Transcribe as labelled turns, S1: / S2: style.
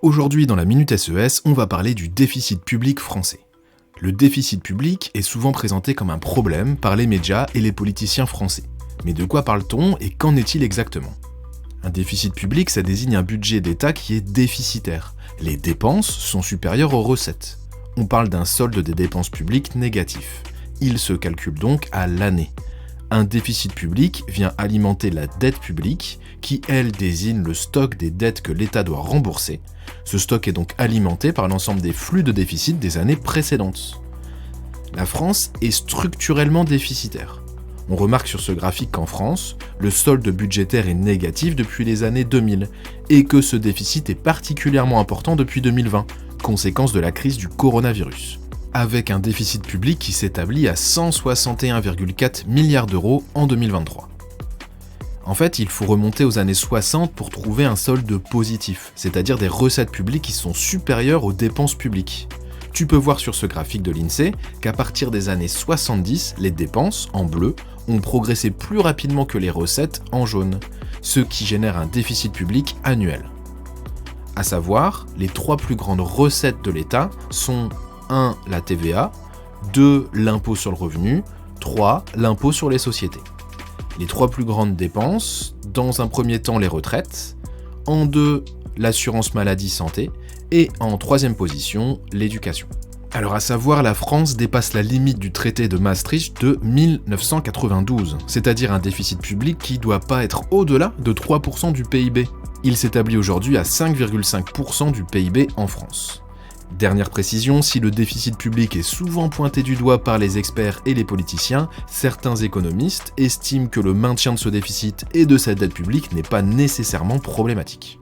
S1: Aujourd'hui, dans la Minute SES, on va parler du déficit public français. Le déficit public est souvent présenté comme un problème par les médias et les politiciens français. Mais de quoi parle-t-on et qu'en est-il exactement ? Un déficit public, ça désigne un budget d'État qui est déficitaire. Les dépenses sont supérieures aux recettes. On parle d'un solde des dépenses publiques négatif. Il se calcule donc à l'année. Un déficit public vient alimenter la dette publique, qui, elle, désigne le stock des dettes que l'État doit rembourser. Ce stock est donc alimenté par l'ensemble des flux de déficit des années précédentes. La France est structurellement déficitaire. On remarque sur ce graphique qu'en France, le solde budgétaire est négatif depuis les années 2000, et que ce déficit est particulièrement important depuis 2020, conséquence de la crise du coronavirus, avec un déficit public qui s'établit à 161,4 milliards d'euros en 2023. En fait, il faut remonter aux années 60 pour trouver un solde positif, c'est-à-dire des recettes publiques qui sont supérieures aux dépenses publiques. Tu peux voir sur ce graphique de l'INSEE qu'à partir des années 70, les dépenses, en bleu, ont progressé plus rapidement que les recettes, en jaune, ce qui génère un déficit public annuel. À savoir, les trois plus grandes recettes de l'État sont 1. La TVA, 2. L'impôt sur le revenu, 3. L'impôt sur les sociétés. Les trois plus grandes dépenses, dans un premier temps les retraites, en 2. L'assurance maladie santé, et en troisième position, l'éducation. Alors à savoir, la France dépasse la limite du traité de Maastricht de 1992, c'est-à-dire un déficit public qui ne doit pas être au-delà de 3% du PIB. Il s'établit aujourd'hui à 5,5% du PIB en France. Dernière précision, si le déficit public est souvent pointé du doigt par les experts et les politiciens, certains économistes estiment que le maintien de ce déficit et de cette dette publique n'est pas nécessairement problématique.